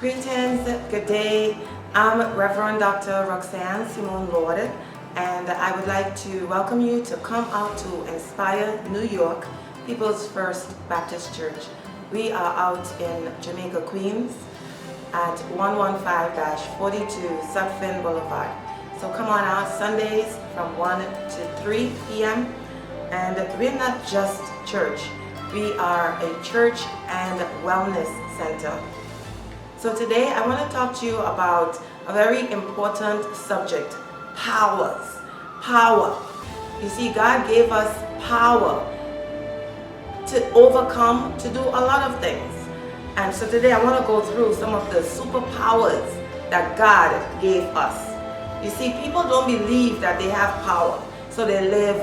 Greetings, good day. I'm Reverend Dr. Roxanne Simone Lord, and I would like to welcome you to come out to Inspire New York, People's First Baptist Church. We are out in Jamaica, Queens at 115-42 Sutphin Boulevard. So come on out Sundays from 1 to 3 p.m. And we're not just church, we are a church and wellness center. So today I want to talk to you about a very important subject, powers. Power. You see, God gave us power to overcome, to do a lot of things. And so today I want to go through some of the superpowers that God gave us. You see, people don't believe that they have power, so they live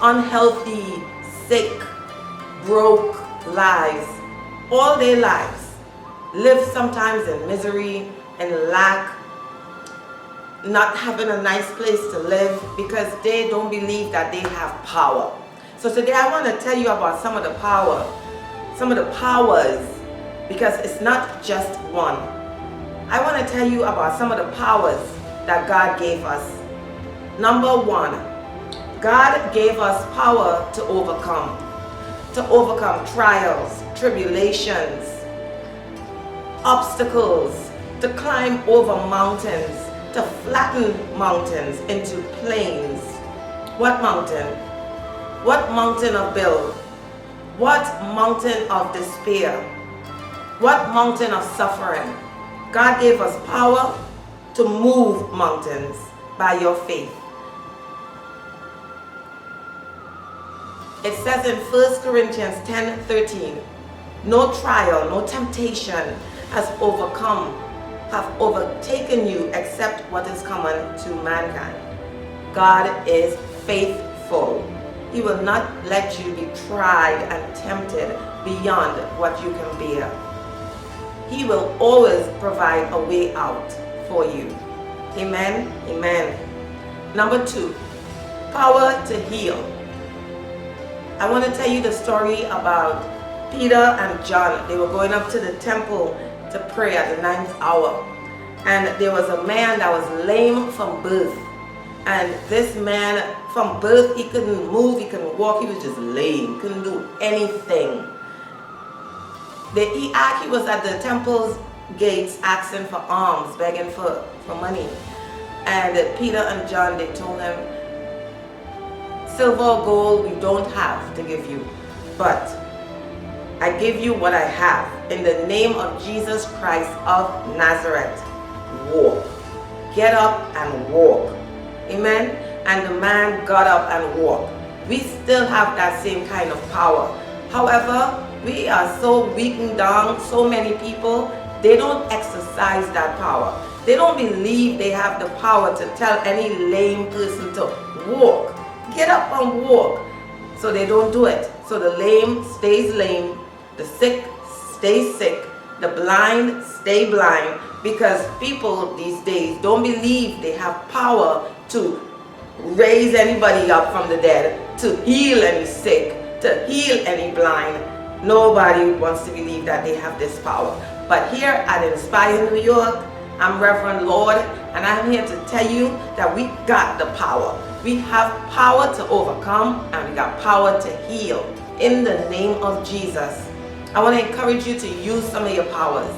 unhealthy, sick, broke lives all their lives. Live sometimes in misery and lack, not having a nice place to live because they don't believe that they have power. So today I want to tell you about some of the powers, because it's not just one. I want to tell you about some of the powers that God gave us. Number one, God gave us power to overcome trials, tribulations, obstacles, to climb over mountains, to flatten mountains into plains. What mountain? What mountain of build? What mountain of despair? What mountain of suffering? God gave us power to move mountains by your faith. It says in 1 Corinthians 10:13, no trial, no temptation have overtaken you except what is common to mankind. God is faithful. He will not let you be tried and tempted beyond what you can bear. He will always provide a way out for you. Amen. Amen. Number two, power to heal. I want to tell you the story about Peter and John. They were going up to the temple to pray at the 9th hour, and there was a man that was lame from birth, and this man from birth, he couldn't move, he couldn't walk, he was just lame, couldn't do anything. He was at the temple's gates asking for alms, begging for money, and Peter and John, they told him, silver or gold we don't have to give you, but I give you what I have. In the name of Jesus Christ of Nazareth, walk. Get up and walk. Amen. And the man got up and walked. We still have that same kind of power. However, we are so weakened down, so many people, they don't exercise that power. They don't believe they have the power to tell any lame person to walk. Get up and walk. So they don't do it. So the lame stays lame, the sick stay sick, the blind stay blind, because people these days don't believe they have power to raise anybody up from the dead, to heal any sick, to heal any blind. Nobody wants to believe that they have this power. But here at Inspire New York, I'm Reverend Lord, and I'm here to tell you that we got the power. We have power to overcome, and we got power to heal. In the name of Jesus, I want to encourage you to use some of your powers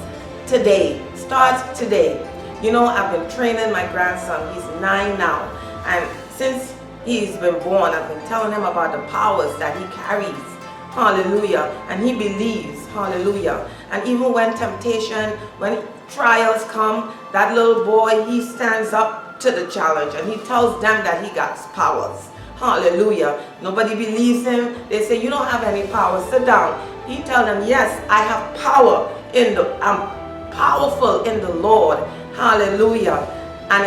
today. Start today. You know, I've been training my grandson. He's 9 now, and since he's been born, I've been telling him about the powers that he carries. Hallelujah. And he believes. Hallelujah. And even when temptation, when trials come, that little boy, he stands up to the challenge and he tells them that he got powers. Hallelujah. Nobody believes him. They say, you don't have any power. Sit down. He tells them, yes, I have power I'm powerful in the Lord. Hallelujah. And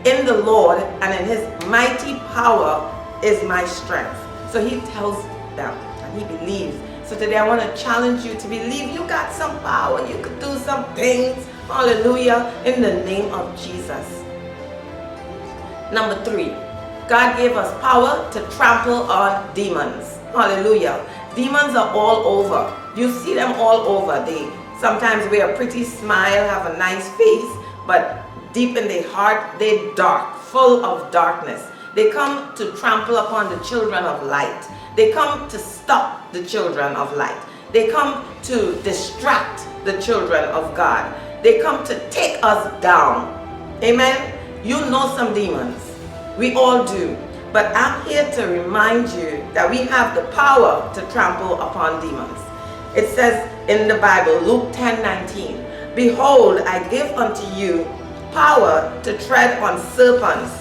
in the Lord and in his mighty power is my strength. So he tells them and he believes. So today I want to challenge you to believe you got some power. You could do some things. Hallelujah. In the name of Jesus. Number 3, God gave us power to trample on demons. Hallelujah. Demons are all over. You see them all over. sometimes wear a pretty smile, have a nice face, but deep in their heart, they're dark, full of darkness. They come to trample upon the children of light. They come to stop the children of light. They come to distract the children of God. They come to take us down. Amen? You know some demons. We all do. But I'm here to remind you that we have the power to trample upon demons. It says in the Bible, Luke 10:19, "Behold, I give unto you power to tread on serpents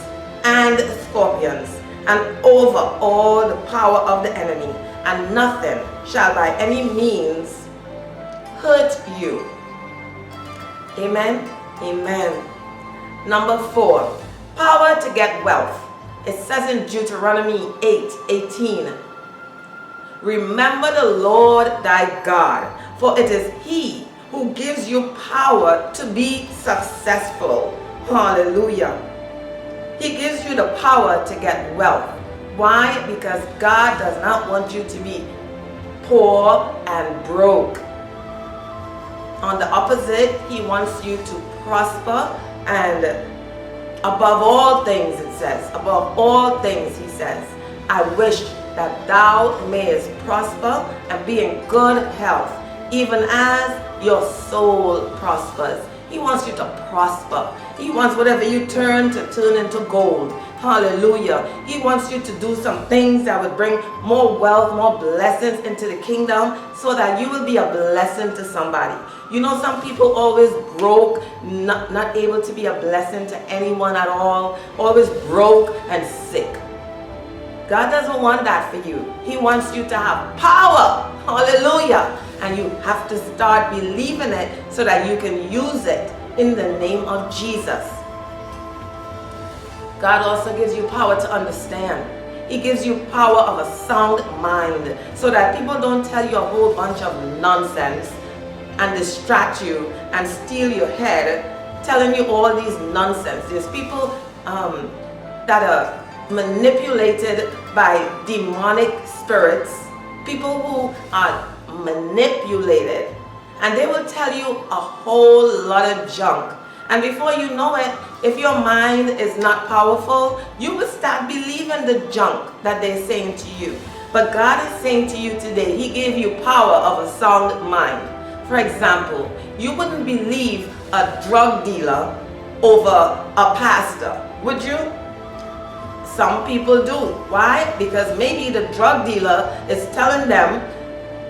and scorpions, and over all the power of the enemy, and nothing shall by any means hurt you." Amen? Amen. Number 4, power to get wealth. It says in Deuteronomy 8:18, "Remember the Lord thy God, for it is he who gives you power to be successful." Hallelujah. He gives you the power to get wealth. Why? Because God does not want you to be poor and broke. On the opposite, he wants you to prosper, and above all things, it says, above all things, he says, "I wish that thou mayest prosper and be in good health, even as your soul prospers." He wants you to prosper. He wants whatever you turn to turn into gold. Hallelujah. He wants you to do some things that would bring more wealth, more blessings into the kingdom, so that you will be a blessing to somebody. You know, some people always broke, not able to be a blessing to anyone at all, always broke and sick. God doesn't want that for you. He wants you to have power. Hallelujah. And you have to start believing it so that you can use it in the name of Jesus. God also gives you power to understand. He gives you power of a sound mind, so that people don't tell you a whole bunch of nonsense and distract you and steal your head, telling you all these nonsense. There's people that are manipulated by demonic spirits, people who are manipulated, and they will tell you a whole lot of junk. And before you know it, if your mind is not powerful, you will start believing the junk that they're saying to you. But God is saying to you today, he gave you power of a sound mind. For example, you wouldn't believe a drug dealer over a pastor, would you? Some people do. Why? Because maybe the drug dealer is telling them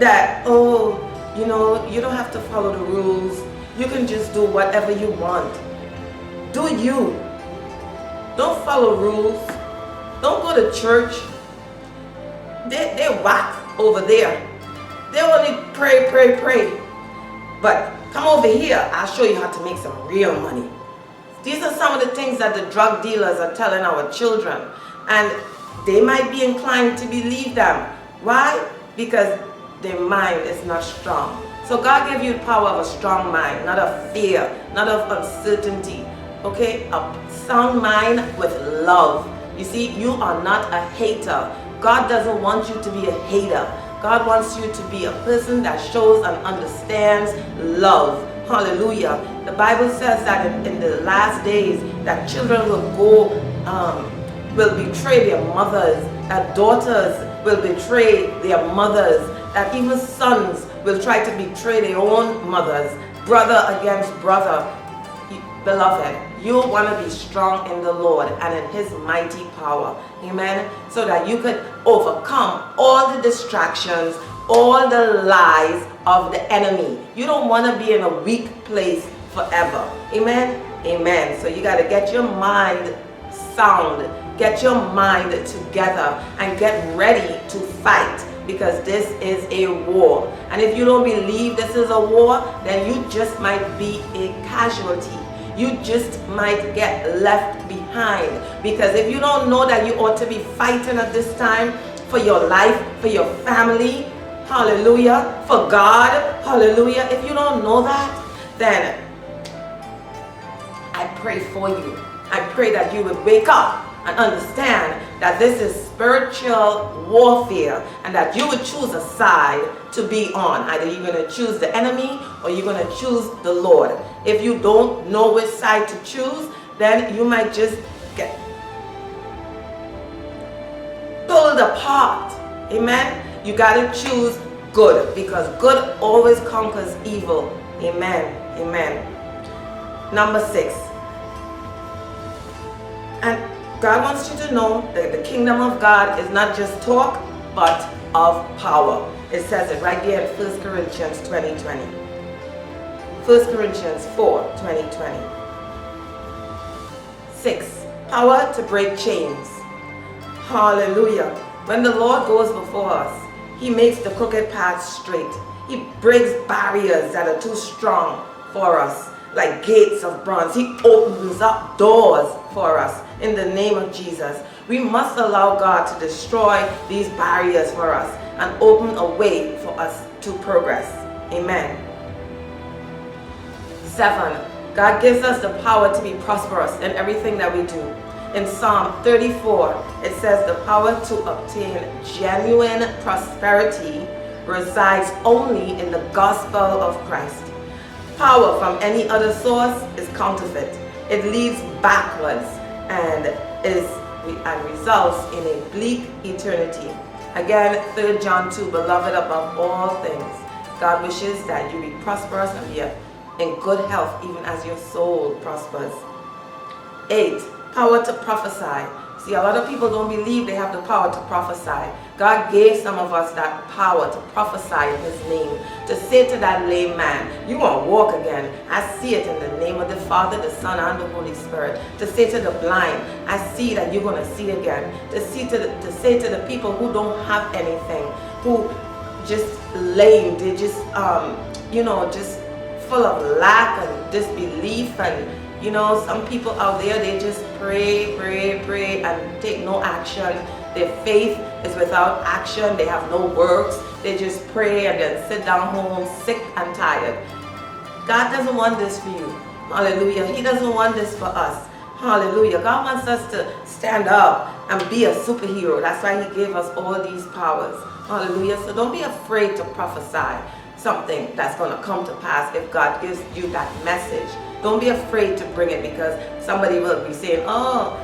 that, oh, you know, you don't have to follow the rules. You can just do whatever you want. Do you. Don't follow rules. Don't go to church. They're whack over there. They only pray, pray, pray. But come over here, I'll show you how to make some real money. These are some of the things that the drug dealers are telling our children. And they might be inclined to believe them. Why? Because their mind is not strong. So God gave you the power of a strong mind, not of fear, not of uncertainty. Okay? A sound mind with love. You see, you are not a hater. God doesn't want you to be a hater. God wants you to be a person that shows and understands love. Hallelujah. The Bible says that in the last days that children will betray their mothers, that daughters will betray their mothers, that even sons will try to betray their own mothers, brother against brother. Beloved, you want to be strong in the Lord and in his mighty power. Amen. So that you could overcome all the distractions, all the lies of the enemy. You don't want to be in a weak place forever. Amen. Amen. So you got to get your mind sound, get your mind together, and get ready to fight, because this is a war. And if you don't believe this is a war, then you just might be a casualty. You just might get left behind, because if you don't know that you ought to be fighting at this time for your life, for your family, hallelujah, for God, hallelujah, if you don't know that, then I pray for you. I pray that you would wake up and understand that this is spiritual warfare, and that you would choose a side to be on. Either you're going to choose the enemy or you're going to choose the Lord. If you don't know which side to choose, then you might just get pulled apart. Amen. You got to choose good, because good always conquers evil. Amen. Amen. Number 6. And God wants you to know that the kingdom of God is not just talk, but of power. It says it right there in 1 Corinthians 20:20. 1 Corinthians 4:20. 6. Power to break chains. Hallelujah. When the Lord goes before us, He makes the crooked paths straight. He breaks barriers that are too strong for us, like gates of bronze. He opens up doors for us in the name of Jesus. We must allow God to destroy these barriers for us and open a way for us to progress. Amen. 7. God gives us the power to be prosperous in everything that we do. In Psalm 34, it says the power to obtain genuine prosperity resides only in the gospel of Christ. Power from any other source is counterfeit. It leads backwards and results in a bleak eternity. Again, 3 John 2, beloved, above all things, God wishes that you be prosperous and be in good health, even as your soul prospers. 8. Power to prophesy. See, a lot of people don't believe they have the power to prophesy. God gave some of us that power to prophesy in His name, to say to that lame man, you're going to walk again. I see it in the name of the Father, the Son, and the Holy Spirit. To say to the blind, I see that you're going to see again. To say to the people who don't have anything, who just lame, they just, just full of lack and disbelief, and some people out there, they just pray and take no action. Their faith is without action. They have no works. They just pray and then sit down home sick and tired. God doesn't want this for you. Hallelujah. He doesn't want this for us. Hallelujah. God wants us to stand up and be a superhero. That's why He gave us all these powers. Hallelujah. So don't be afraid to prophesy something that's going to come to pass if God gives you that message. Don't be afraid to bring it, because somebody will be saying, oh,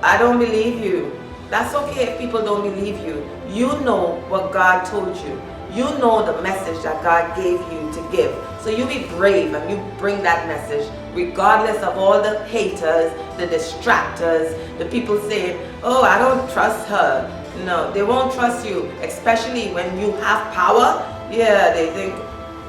I don't believe you. That's okay if people don't believe you. You know what God told you. You know the message that God gave you to give. So you be brave and you bring that message, regardless of all the haters, the distractors, the people saying, oh, I don't trust her. No, they won't trust you, especially when you have power. Yeah, they think,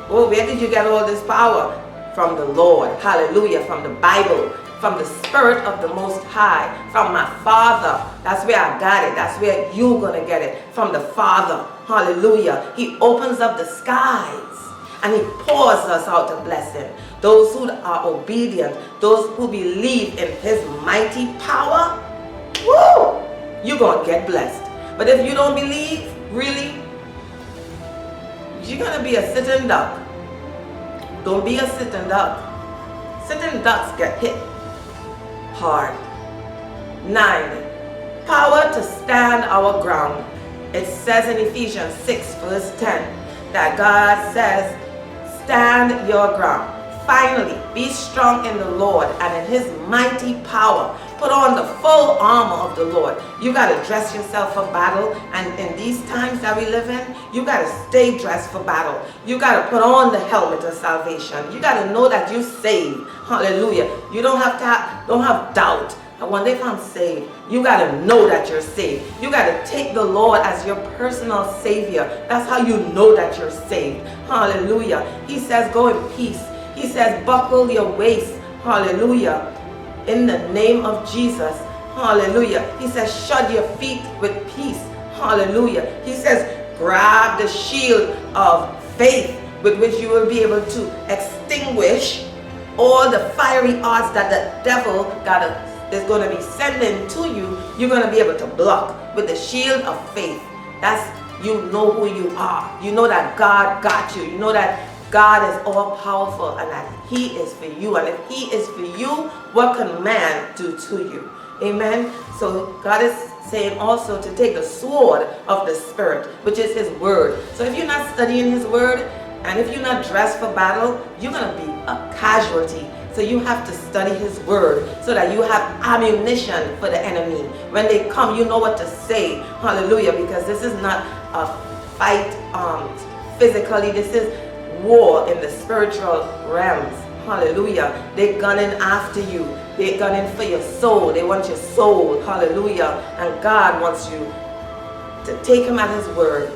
oh, where did you get all this power? From the Lord. Hallelujah. From the Bible. From the Spirit of the Most High. From my Father. That's where I got it. That's where you're going to get it. From the Father. Hallelujah. He opens up the skies and He pours us out a blessing. Those who are obedient, those who believe in His mighty power, woo, you're going to get blessed. But if you don't believe, really, you're going to be a sitting duck. Don't be a sitting duck. Sitting ducks get hit hard. 9. Power to stand our ground. It says in Ephesians 6 verse 10 that God says, stand your ground. Finally, be strong in the Lord and in His mighty power. Put on the full armor of the Lord. You got to dress yourself for battle. And in these times that we live in, you got to stay dressed for battle. You got to put on the helmet of salvation. You got to know that you're saved. Hallelujah. You don't have doubt. I wonder if I'm saved. You got to know that you're saved. You got to take the Lord as your personal Savior. That's how you know that you're saved. Hallelujah. He says, go in peace. He says, buckle your waist. Hallelujah. In the name of Jesus. Hallelujah. He says, shod your feet with peace. Hallelujah. He says, grab the shield of faith with which you will be able to extinguish all the fiery arts that the devil is going to be sending to you. You're going to be able to block with the shield of faith. That's, you know who you are. You know that God got you. You know that God is all powerful and that He is for you. And if He is for you, what can man do to you? Amen. So God is saying also to take the sword of the Spirit, which is His Word. So if you're not studying His Word, and if you're not dressed for battle, you're going to be a casualty. So you have to study His Word so that you have ammunition for the enemy. When they come, you know what to say. Hallelujah. Because this is not a fight physically. This is war in the spiritual realms. Hallelujah. They're gunning after you. They're gunning for your soul. They want your soul. Hallelujah. And God wants you to take Him at His word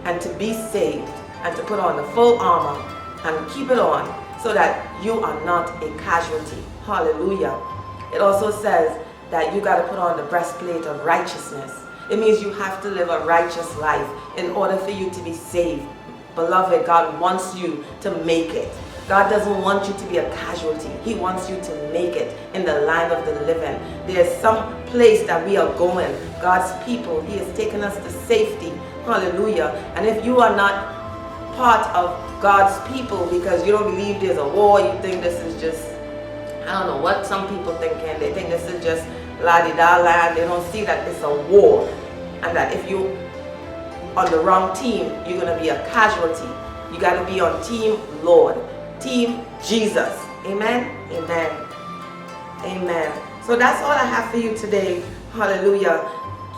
and to be saved and to put on the full armor and keep it on so that you are not a casualty. Hallelujah. It also says that you got to put on the breastplate of righteousness. It means you have to live a righteous life in order for you to be saved. Beloved, God wants you to make it. God doesn't want you to be a casualty. He wants you to make it in the land of the living. There's some place that we are going. God's people, He has taken us to safety. Hallelujah. And if you are not part of God's people because you don't believe there's a war, you think this is just, I don't know what some people thinking. They think this is just la-di-da land. They don't see that it's a war. And that if you on the wrong team, you're going to be a casualty. You got to be on Team Lord, Team Jesus. Amen? Amen. Amen. So that's all I have for you today. Hallelujah.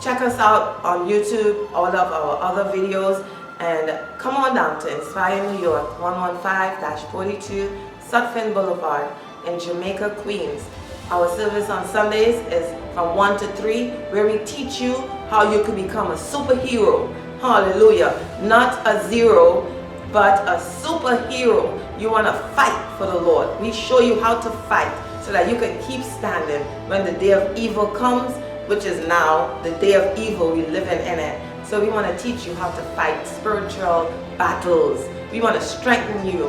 Check us out on YouTube, all of our other videos. And come on down to Inspire New York, 115-42 Sutphin Boulevard in Jamaica, Queens. Our service on Sundays is from 1 to 3, where we teach you how you can become a superhero. Hallelujah. Not a zero, but a superhero. You want to fight for the Lord. We show you how to fight so that you can keep standing when the day of evil comes, which is now the day of evil. We're living in it. So we want to teach you how to fight spiritual battles. We want to strengthen you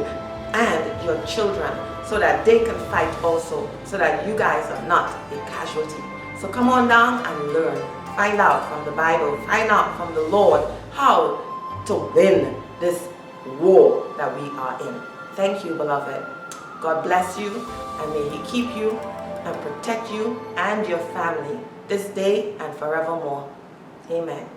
and your children so that they can fight also, so that you guys are not a casualty. So come on down and learn. Find out from the Bible, find out from the Lord how to win this war that we are in. Thank you, beloved. God bless you, and may He keep you and protect you and your family this day and forevermore. Amen.